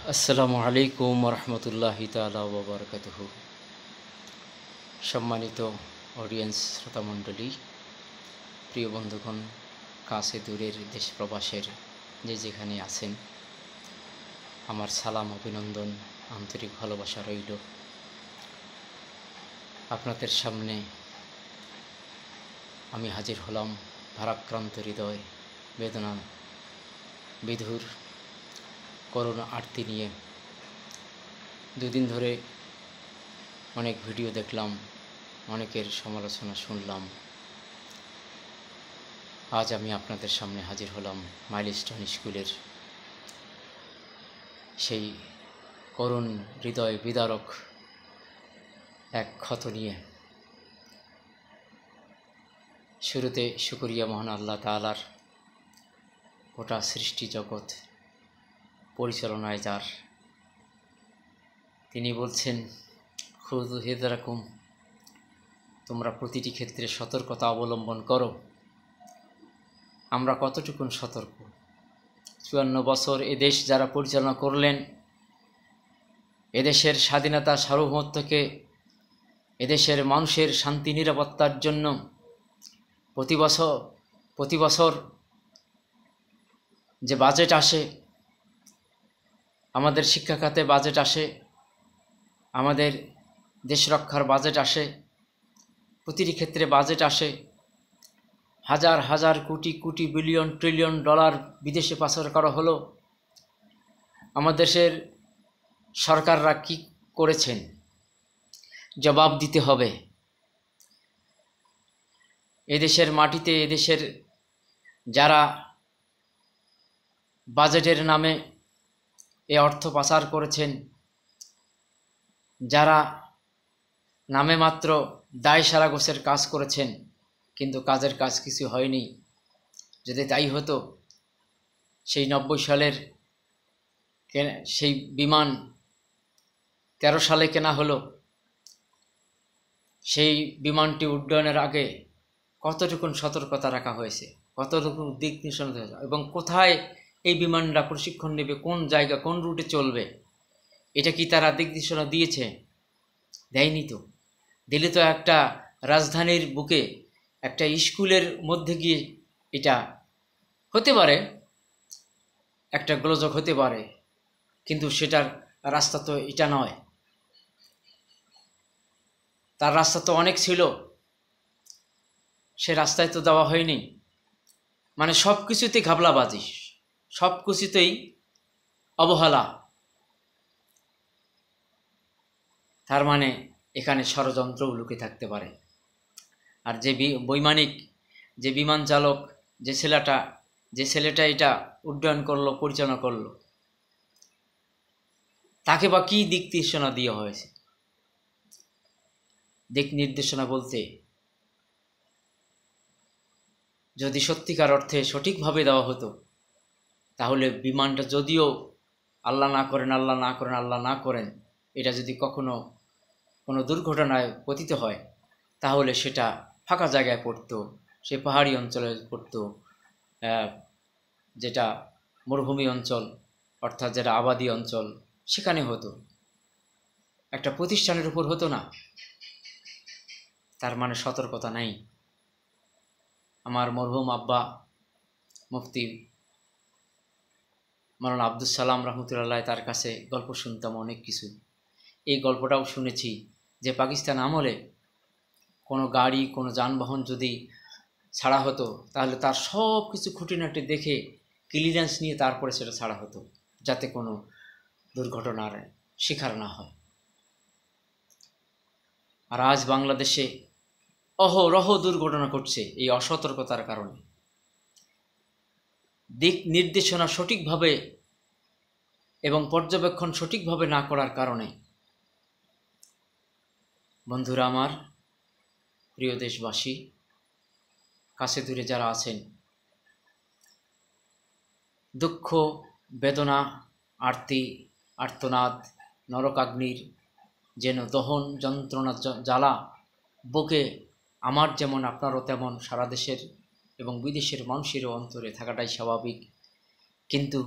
আসসালামু আলাইকুম রহমতুল্লাহি তাআলা ওয়া বারাকাতুহু। সম্মানিত অডিয়েন্স শ্রোতামণ্ডলী, প্রিয় বন্ধুগণ, কাছে দূরের দেশ প্রবাসের যে যেখানে আছেন, আমার সালাম, অভিনন্দন, আন্তরিক ভালোবাসা রইল। আপনাদের সামনে আমি হাজির হলাম ভারাক্রান্ত হৃদয়, বেদনা বিধুর করুণ আরতি নিয়ে। দুদিন ধরে অনেক ভিডিও দেখলাম, অনেকের সমালোচনা শুনলাম। আজ আমি আপনাদের সামনে হাজির হলাম মাইলস্টোন স্কুলের সেই করুণ হৃদয় বিদারক এক ক্ষত নিয়ে। শুরুতে শুকরিয়া মহান আল্লাহ তাআলার, গোটা সৃষ্টি জগৎ পরিচালনায় যার। তিনি বলছেন, খুযু হিযরাকুম, তোমরা প্রতিটি ক্ষেত্রে সতর্কতা অবলম্বন করো। আমরা কতটুকুন সতর্ক? ৫৪ বছর এদেশ যারা পরিচালনা করলেন, এদেশের স্বাধীনতা সার্বভৌমত্বকে, এদেশের মানুষের শান্তি নিরাপত্তার জন্য প্রতি বছর যে বাজেট আসে, আমাদের শিক্ষা খাতে বাজেট আসে, আমাদের দেশ রক্ষার বাজেট আসে, প্রতিটি ক্ষেত্রে বাজেট আসে। হাজার হাজার crore crore billion trillion dollar বিদেশে পাচার করা হলো। আমাদের দেশের সরকাররা কি করেছেন জবাব দিতে হবে। এদেশের মাটিতে, এদেশের যারা বাজেটের নামে এ অর্থ পাচার করেছেন, যারা নামে মাত্র দায় সারা গোছের কাজ করেছেন, কিন্তু কাজের কাজ কিছু হয়নি। যদি তাই হতো, সেই ৯০ সালের সেই বিমান ১৩ সালে কেনা হলো, সেই বিমানটি উড্ডয়নের আগে কতটুকুন সতর্কতা রাখা হয়েছে, কতটুকু দিক নির্দেশনা হয়েছে, এবং কোথায় এই বিমানটা প্রশিক্ষণ নেবে, কোন জায়গা, কোন রুটে চলবে, এটা কি তারা দিক নির্দেশনা দিয়েছে? দেয়নি তো। দিলে তো একটা রাজধানীর বুকে একটা স্কুলের মধ্যে গিয়ে এটা হতে পারে, একটা গোলযোগ হতে পারে, কিন্তু সেটার রাস্তা তো এটা নয়। তার রাস্তা তো অনেক ছিল, সে রাস্তায় তো দেওয়া হয়নি। মানে সব কিছুতেই ঘাবলাবাজি, সব কিছুতেই অবহেলা। তার মানে এখানে ষড়যন্ত্রও লুকে থাকতে পারে। আর যে বৈমানিক, যে বিমান চালক, যে ছেলেটা এটা উড্ডয়ন করলো, পরিচালনা করলো, তাকে বা কী দিক নির্দেশনা দেওয়া হয়েছে? দিক নির্দেশনা বলতে যদি সত্যিকার অর্থে সঠিকভাবে দেওয়া হতো, তাহলে বিমানটা যদিও আল্লাহ না করেন, আল্লাহ না করেন, আল্লাহ না করেন, এটা যদি কখনো কোনো দুর্ঘটনায় পতিত হয়, তাহলে সেটা ফাঁকা জায়গায় পড়তো, সে পাহাড়ি অঞ্চলে পড়তো, যেটা মরুভূমি অঞ্চল, অর্থাৎ যেটা আবাদি অঞ্চল, সেখানে হতো, একটা প্রতিষ্ঠানের উপর হতো না। তার মানে সতর্কতা নাই। আমার মরহুম আব্বা মুফতি মাওলানা আব্দুস সালাম রহমতুল্লাহ, তার কাছে গল্প শুনতাম অনেক কিছু। এই গল্পটাও শুনেছি যে পাকিস্তান আমলে কোনো গাড়ি, কোনো যানবাহন যদি ছাড়া হতো, তাহলে তার সব কিছু খুঁটিনাটি দেখে ক্লিয়ারেন্স নিয়ে তারপরে সেটা ছাড়া হতো, যাতে কোনো দুর্ঘটনার শিকার না হয়। আর আজ বাংলাদেশে অহরহ দুর্ঘটনা ঘটছে এই অসতর্কতার কারণে, দিক নির্দেশনা সঠিকভাবে এবং পর্যবেক্ষণ সঠিকভাবে না করার কারণে। বন্ধুরা আমার, প্রিয় দেশবাসী, কাছে দূরে যারা আছেন, দুঃখ, বেদনা, আরতি, আর্তনাদ, নরকাগ্নির যেন দহন যন্ত্রণা জ্বালা বুকে আমার যেমন আপনারও তেমন সারা দেশের এবং বিদেশের মানুষেরও অন্তরে থাকাটাই স্বাভাবিক। কিন্তু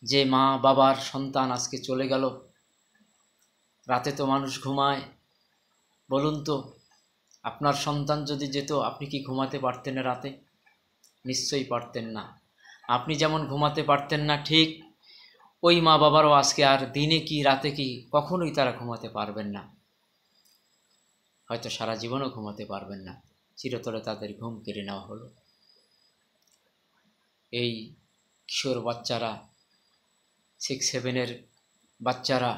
যে মা বাবার সন্তান আজকে চলে গেল, রাতে তো মানুষ ঘুমায়, বলুন তো আপনার সন্তান যদি যেত আপনি কি ঘুমাতে পারতেন না রাতে? নিশ্চয়ই পারতেন না। আপনি যেমন ঘুমাতে পারতেন না, ঠিক ওই মা বাবারও আজকে আর দিনে কি রাতে কি কখনোই তারা ঘুমাতে পারবেন না, হয়তো সারা জীবনও ঘুমাতে পারবেন না। চিরতরে তাদের ঘুম কেড়ে নেওয়া হলো। এই কিশোর বাচ্চারা, 6-7 বাচ্চারা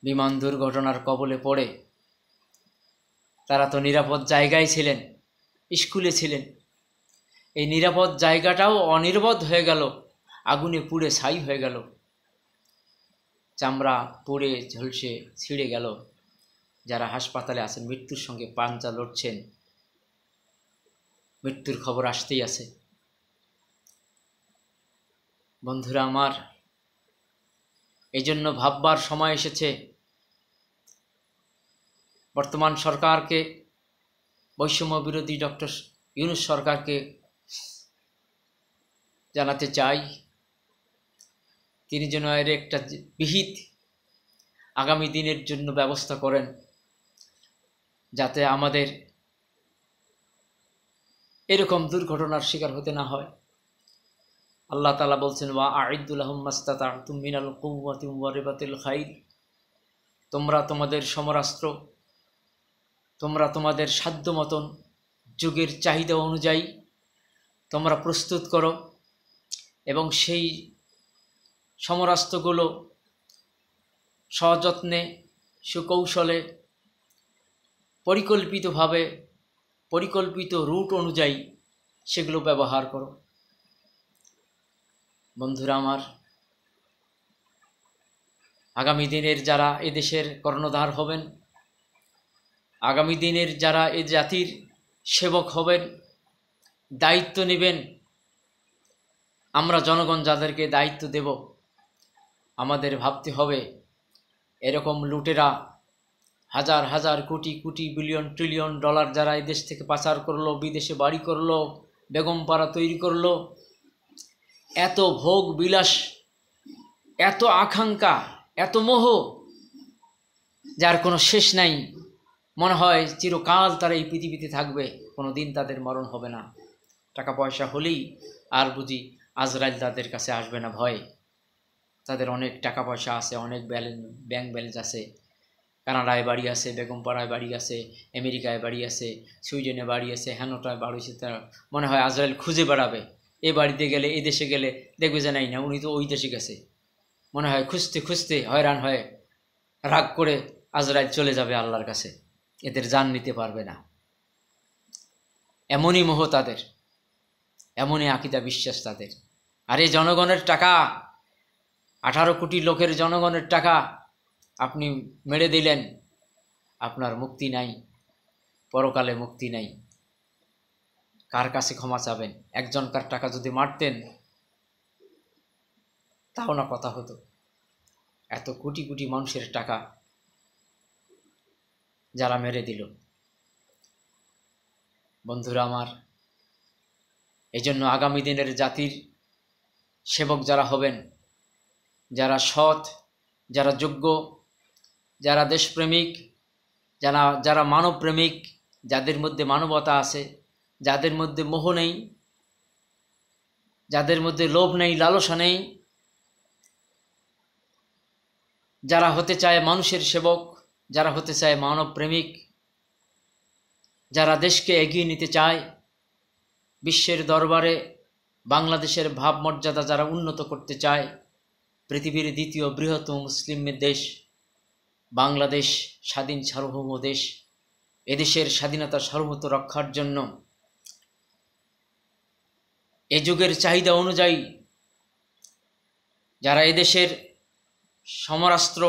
বিমান দুর্ঘটনার কবলে পড়ে, তারা তো নিরাপদ জায়গায় ছিলেন, স্কুলে ছিলেন, এই নিরাপদ জায়গাটাও অনিরাপদ হয়ে গেল, আগুনে পুড়ে ছাই হয়ে গেল, চামড়া পুড়ে ঝলসে ছিঁড়ে গেল। যারা হাসপাতালে আছেন, মৃত্যুর সঙ্গে পাঞ্জা লড়ছেন, মৃত্যুর খবর আসতেই আছে। বন্ধুরা আমার, এই জন্য ভাববার সময় এসেছে। বর্তমান সরকারকে, বৈষম্য বিরোধী ডক্টর ইউনূস সরকারকে জানাতে চাই, তিনি যেন এর একটা বিহিত আগামী দিনের জন্য ব্যবস্থা করেন, যাতে আমাদের এরকম দুর্ঘটনার শিকার হতে না হয়। আল্লাহ তাআলা বলছেন, ওয়া আ'ইদ্দু লাহুম মাসতাতা'তুম মিনাল কুওয়াতি ওয়া রিবাতিল খাইল, তোমরা তোমাদের সমরাস্ত্র, তোমরা তোমাদের সাধ্য মতন যুগের চাহিদা অনুযায়ী তোমরা প্রস্তুত করো, এবং সেই সমরাস্ত্রগুলো সযত্নে, সুকৌশলে, পরিকল্পিতভাবে, পরিকল্পিত রুট অনুযায়ী সেগুলো ব্যবহার করো। বন্ধুরা আমার, আগামী দিনের যারা এদেশের কর্ণধার হবেন, আগামী দিনের যারা এ জাতির সেবক হবেন, দায়িত্ব নেবেন, আমরা জনগণ যাদেরকে দায়িত্ব দেব, আমাদের ভাবতে হবে এরকম লুটেরা হাজার হাজার crore crore billion trillion dollar যারা এই দেশ থেকে পাচার করলো, বিদেশে বাড়ি করলো, বেগমপাড়া তৈরি করলো, এত ভোগ বিলাস, এত আকাঙ্ক্ষা, এত মোহ, যার কোনো শেষ নাই। মনে হয় চিরকাল তারা এই পৃথিবীতে থাকবে, কোনো দিন তাদের মরণ হবে না। টাকা পয়সা হলেই আর বুঝি আজরাইল তাদের কাছে আসবে না ভয়। তাদের অনেক টাকা পয়সা আছে, অনেক ব্যাংক ব্যালেন্স আছে, কানাডায় বাড়ি আছে, বেগমপাড়ায় বাড়ি আছে, আমেরিকায় বাড়ি আছে, সুইডেনে বাড়ি আছে, হ্যানোটায় বাড়ি আছে। তারা মনে হয় আজরাইল খুঁজে বেড়াবে, এ বাড়িতে গেলে, এ দেশে গেলে দেখবে যে নাই না, উনি তো ওই দেশে গেছে। মনে হয় খুঁজতে খুঁজতে হয়রান হয়ে রাগ করে আজরাইল চলে যাবে আল্লাহর কাছে, এদের জান নিতে পারবে না। এমনই মোহ তাদের, এমনই আকীদা বিশ্বাস তাদের। আরে জনগণের টাকা, 18 কোটি লোকের জনগণের টাকা আপনি মেরে দিলেন, আপনার মুক্তি নাই, পরকালে মুক্তি নাই। কার কাছে ক্ষমা চাবেন? একজনকার টাকা যদি মারতেন তাও না কথা হতো, এত কোটি কোটি মানুষের টাকা যারা মেরে দিল। বন্ধুরা আমার, এই জন্য আগামী দিনের জাতির সেবক যারা হবেন, যারা সৎ, যারা যোগ্য, যারা দেশপ্রেমিক, যারা মানবপ্রেমিক, যাদের মধ্যে মানবতা আছে, যাদের মধ্যে মোহ নেই, যাদের মধ্যে লোভ নেই, লালসা নেই, যারা হতে চায় মানুষের সেবক, যারা হতে চায় মানবপ্রেমিক, যারা দেশকে এগিয়ে নিতে চায়, বিশ্বের দরবারে বাংলাদেশের ভাবমর্যাদা যারা উন্নত করতে চায়, পৃথিবীর দ্বিতীয় বৃহত্তম মুসলিম দেশ বাংলাদেশ, স্বাধীন সার্বভৌম দেশ, এদেশের স্বাধীনতা সার্বভৌমত্ব রক্ষার জন্য এ যুগের চাহিদা অনুযায়ী যারা এদেশের সমরাস্ত্র,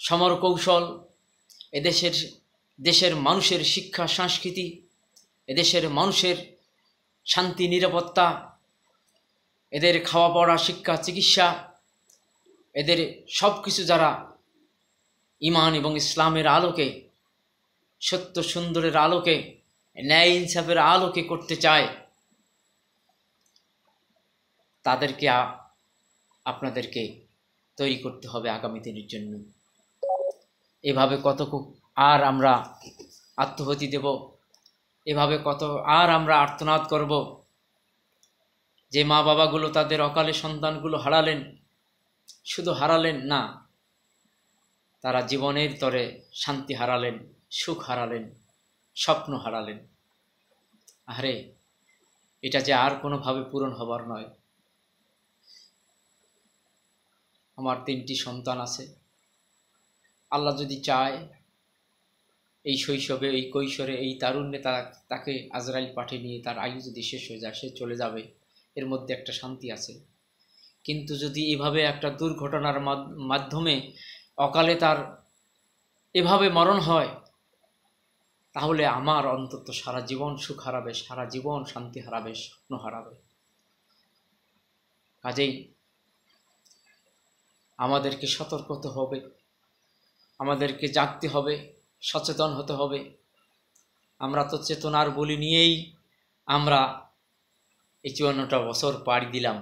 সমর কৌশল, দেশের মানুষের শিক্ষা সংস্কৃতি, এদেশের মানুষের শান্তি নিরাপত্তা, এদের খাওয়া পড়া, শিক্ষা, চিকিৎসা, এদের সব কিছু যারা ঈমান এবং ইসলামের আলোকে, সত্য সুন্দরের আলোকে, ন্যায় ইনসাফের আলোকে করতে চায়, তাদেরকে আপনাদেরকে তৈরি করতে হবে আগামী দিনের জন্য। এভাবে কত আর আমরা আত্মহতি দেব, এভাবে কত আর আমরা আর্তনাদ করব। যে মা বাবাগুলো তাদের অকালে সন্তানগুলো হারালেন, শুধু হারালেন না, তারা জীবনের তরে শান্তি হারালেন, সুখ হারালেন, স্বপ্ন হারালেন। আরে এটা যে আর কোনোভাবে পূরণ হবার নয়। আমার 3টি সন্তান আছে, আল্লাহ যদি চায় এই শৈশবে, এই কৈশোরে, এই তারুণ্যে তাকে আজরাইল পাঠিয়ে নিয়ে তার আয়ু যদি শেষ হয়ে যায়, সে চলে যাবে, এর মধ্যে একটা শান্তি আছে। কিন্তু যদি এভাবে একটা দুর্ঘটনার মাধ্যমে অকালে তার এভাবে মরণ হয়, তাহলে আমার অন্তত সারা জীবন সুখ হারাবে, সারা জীবন শান্তি হারাবে, স্বপ্ন হারাবে। কাজেই আমাদেরকে সতর্ক হতে হবে, আমাদেরকে জাগতে হবে, সচেতন হতে হবে। আমরা তো চেতনার বলি নিয়েই আমরা এই 54টা বছর পাড়ি দিলাম।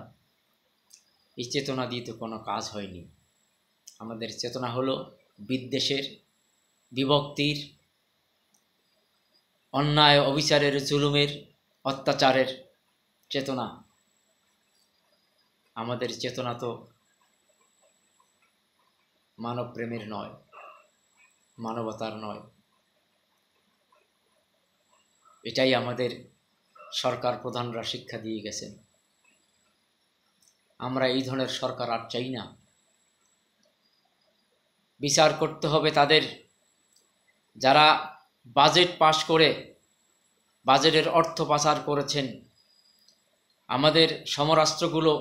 এই চেতনা দিয়ে তো কোনো কাজ হয়নি। আমাদের চেতনা হলো বিদ্বেষের, বিভক্তির, অন্যায় অবিচারের, জুলুমের, অত্যাচারের চেতনা। আমাদের চেতনা তো মানব প্রেমের নয়, মানবতার নয়। এটাই আমাদের সরকার প্রধানরা শিক্ষা দিয়ে গেছেন। আমরা এই ধরনের সরকার আর চাই না। বিচার করতে হবে তাদের, যারা বাজেট পাশ করে বাজেটের অর্থ পাচার করেছেন। আমাদের সমরাস্ত্রগুলো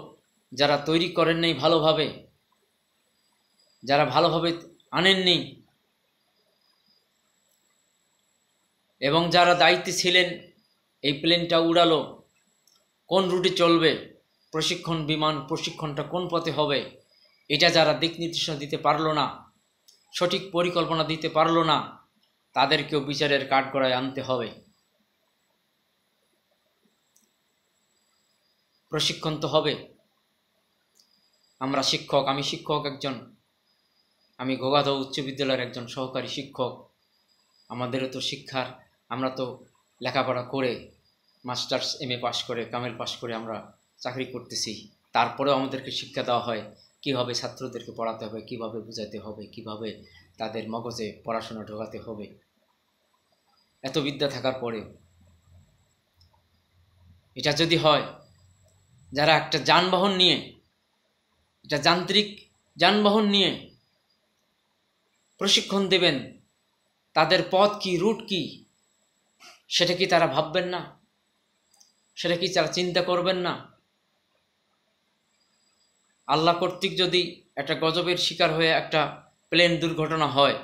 যারা তৈরি করেন নাই ভালোভাবে, যারা ভালোভাবে আনেননি, এবং যারা দায়িত্বে ছিলেন এই প্লেনটা উড়ালো, কোন রুটে চলবে, বিমান প্রশিক্ষণটা কোন পথে হবে, এটা যারা দিক নির্দেশনা দিতে পারলো না, সঠিক পরিকল্পনা দিতে পারলো না, তাদেরকেও বিচারের কাঠগড়ায় আনতে হবে। প্রশিক্ষণ তো হবে। আমরা শিক্ষক, আমি শিক্ষক একজন, আমি গোগাধ উচ্চ বিদ্যালয়ের একজন সহকারী শিক্ষক। আমাদেরও তো শিক্ষার, আমরা তো লেখাপড়া করে মাস্টার্স MA পাশ করে, কামেল পাশ করে আমরা চাকরি করতেছি। তারপরেও আমাদেরকে শিক্ষা দেওয়া হয় কীভাবে ছাত্রদেরকে পড়াতে হবে, কিভাবে বোঝাতে হবে, কিভাবে তাদের মগজে পড়াশোনা ঢোকাতে হবে। এত বিদ্যা থাকার পরেও এটা যদি হয়, যারা একটা যানবাহন নিয়ে, এটা যান্ত্রিক যানবাহন নিয়ে প্রশিক্ষণ দেবেন, তাদের পথ কি, রুট কি, সেটা কি তারা ভাববেন না? সেটা কি তারা চিন্তা করবেন না? আল্লাহ কর্তৃক যদি একটা গজবের শিকার হয়ে একটা প্লেন দুর্ঘটনা হয়,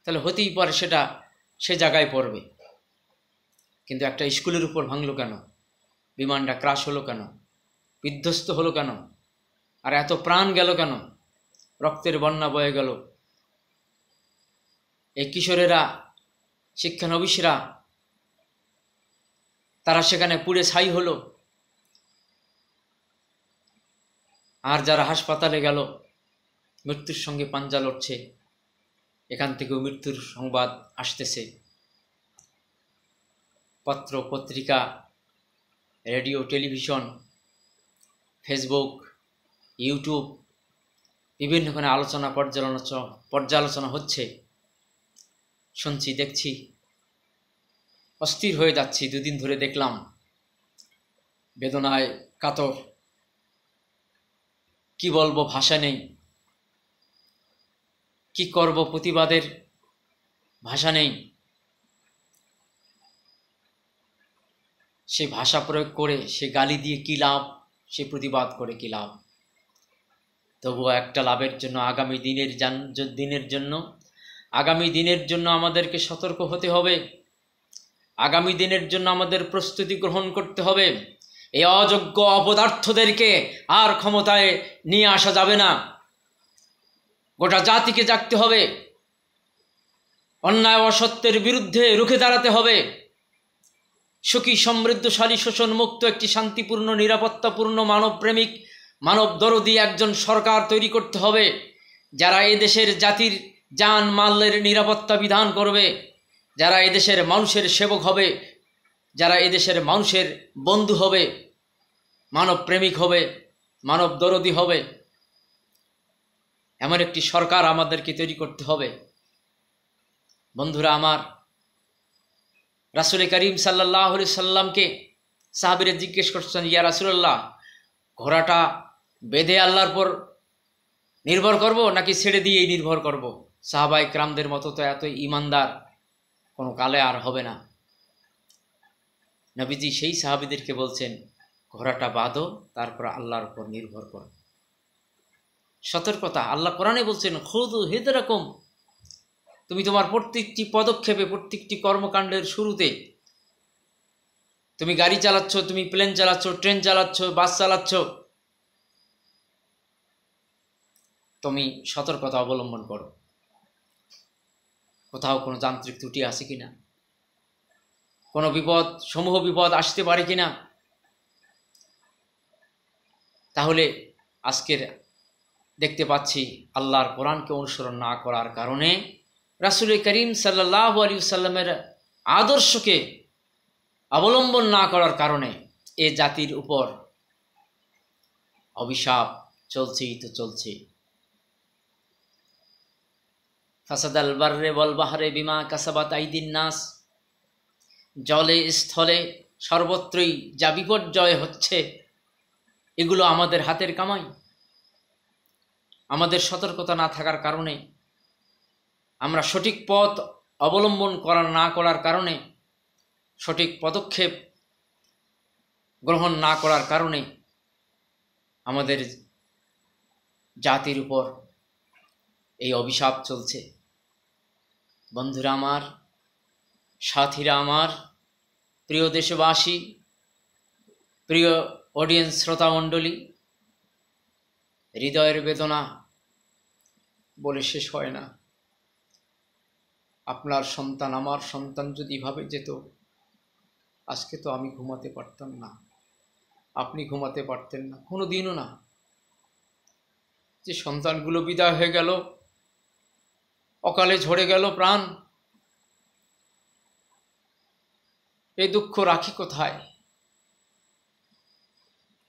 তাহলে হতেই পারে সেটা সে জায়গায় পড়বে। কিন্তু একটা স্কুলের উপর ভাঙলো কেন? বিমানটা ক্রাশ হলো কেন? বিধ্বস্ত হলো কেন? আর এত প্রাণ গেল কেন? রক্তের বন্যা বয়ে গেল। এই কিশোরেরা, শিক্ষানবিশরা, তারা সেখানে পুড়ে ছাই হলো। আর যারা হাসপাতালে গেল, মৃত্যুর সঙ্গে পাঞ্জা লড়ছে, এখান থেকেও মৃত্যুর সংবাদ আসতেছে। পত্র পত্রিকা, রেডিও, টেলিভিশন, ফেসবুক, ইউটিউব, বিভিন্নখানে আলোচনা পর্যালোচনা হচ্ছে, শুনছি, দেখছি, অস্থির হয়ে যাচ্ছি। 2 দিন ধরে দেখলাম, বেদনায় কাতর, কি বলবো, ভাষা নেই, কি করব, প্রতিবাদের ভাষা নেই। সে ভাষা প্রয়োগ করে, সে গালি দিয়ে কি লাভ, সে প্রতিবাদ করে কি লাভ? তবুও একটা লাভের জন্য, আগামী দিনের জন্য আমাদেরকে সতর্ক হতে হবে। আগামী দিনের জন্য আমাদের প্রস্তুতি গ্রহণ করতে হবে। এই অযোগ্য অপদার্থদেরকে আর ক্ষমতায় নিয়ে আসা যাবে না। গোটা জাতিকে জাগতে হবে, অন্যায় অসত্যের বিরুদ্ধে রুখে দাঁড়াতে হবে। সুখী, সমৃদ্ধশালী, শোষণ মুক্ত একটি শান্তিপূর্ণ, নিরাপত্তাপূর্ণ, মানবপ্রেমিক মানব দরদি একজন সরকার তৈরি করতে হবে, যারা এদেশের জাতির জান মালের নিরাপত্তা বিধান করবে, যারা এদেশের মানুষের সেবক হবে, যারা এদেশের মানুষের বন্ধু হবে, মানব প্রেমিক হবে, মানব দরদি হবে। এমন একটি সরকার আমাদেরকে তৈরি করতে হবে। বন্ধুরা আমার, রাসূল করিম সাল্লাল্লাহু আলাইহি সাল্লামকে সাহাবীরা জিজ্ঞেস করছেন, ইয়া রাসূলুল্লাহ, ঘোড়াটা বেঁধে আল্লাহর পর নির্ভর করব নাকি ছেড়ে দিয়েই নির্ভর করব? সাহাবায়ে কেরামদের মতো তো এত ইমানদার কোনো কালে আর হবে না। নবীজি সেই সাহাবীদেরকে বলছেন, ঘোড়াটা বাঁধো, তারপর আল্লাহর উপর নির্ভর করো। সতর্কতা, আল্লাহ কোরআনে বলছেন, খুযু হিযরাকুম, তুমি তোমার প্রত্যেকটি পদক্ষেপে, প্রত্যেকটি কর্মকাণ্ডের শুরুতে, তুমি গাড়ি চালাচ্ছ, তুমি প্লেন চালাচ্ছ, ট্রেন চালাচ্ছ, বাস চালাচ্ছ, তুমি সতর্কতা অবলম্বন করো। কোথাও কোনো যান্ত্রিক ত্রুটি আছে কিনা, কোনো বিপদ, সমূহ বিপদ আসতে পারে কিনা। তাহলে আজকের দেখতে পাচ্ছি আল্লাহর কোরআনকে অনুসরণ না করার কারণে, রাসূল করিম সাল্লাল্লাহু আলাইহি সাল্লামের আদর্শকে অবলম্বন না করার কারণে এ জাতির উপর অভিশাপ চলছেই তো চলছে। ফাসাদাল বাররে ওয়াল বাহরে বিমা কাসাবাত আইদিন নাস, জলে স্থলে সর্বত্রই যা বিপর্যয় হচ্ছে, এগুলো আমাদের হাতের কামাই। আমাদের সতর্কতা না থাকার কারণে, আমরা সঠিক পথ অবলম্বন না করার কারণে, সঠিক পদক্ষেপ গ্রহণ না করার কারণে আমাদের জাতির উপর এই অভিশাপ চলছে। বন্ধুরা আমার, সাথীরা আমার, প্রিয় দেশবাসী, প্রিয় অডিয়েন্স শ্রোতামণ্ডলী, হৃদয়ের বেদনা বলে শেষ হয় না। আপনার সন্তান, আমার সন্তান যদি এভাবে যেত, আজকে তো আমি ঘুমাতে পারতাম না, আপনি ঘুমাতে পারতেন না, কোনো দিনও না। যে সন্তানগুলো বিদায় হয়ে গেল, অকালে ঝরে গেল প্রাণ, এই দুঃখ রাখি কোথায়?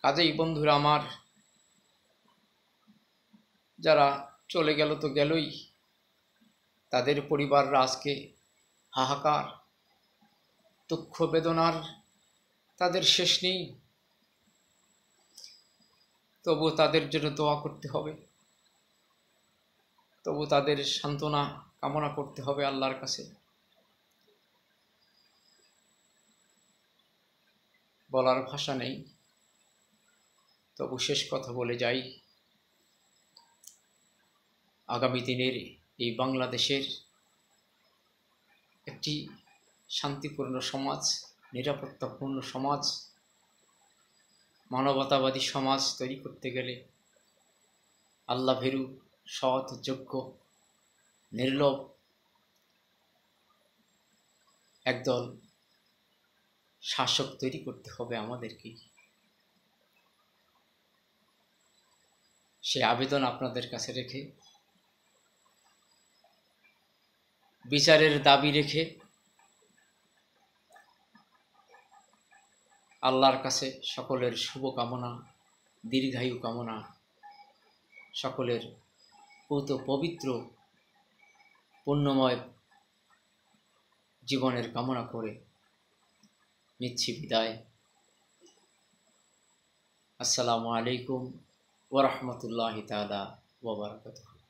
কাজেই বন্ধুরা আমার, যারা চলে গেল তো গেলই, তাদের পরিবাররা আজকে হাহাকার, দুঃখ বেদনার তাদের শেষ নেই। তবু তাদের জন্য দোয়া করতে হবে, তবু তাদের সান্ত্বনা কামনা করতে হবে আল্লাহর কাছে। বলার ভাষা নেই, তবু শেষ কথা বলে যাই। আগামী দিনের এই বাংলাদেশের একটি শান্তিপূর্ণ সমাজ, নিরাপত্তাপূর্ণ সমাজ, মানবতাবাদী সমাজ তৈরি করতে গেলে আল্লাহ ভীরু, সৎ, যোগ্য, নির্লোভ একদল শাসক তৈরি করতে হবে আমাদেরকেই। সে আবেদন আপনাদের কাছে রেখে, বিচারের দাবি রেখে আল্লাহর কাছে সকলের শুভকামনা, দীর্ঘায়ু কামনা, সকলের পবিত্র পুণ্যময় জীবনের কামনা করে নিচ্ছি বিদায়। আসসালামু আলাইকুম ওয়া রাহমাতুল্লাহি তাআলা ওয়া বারাকাতুহু।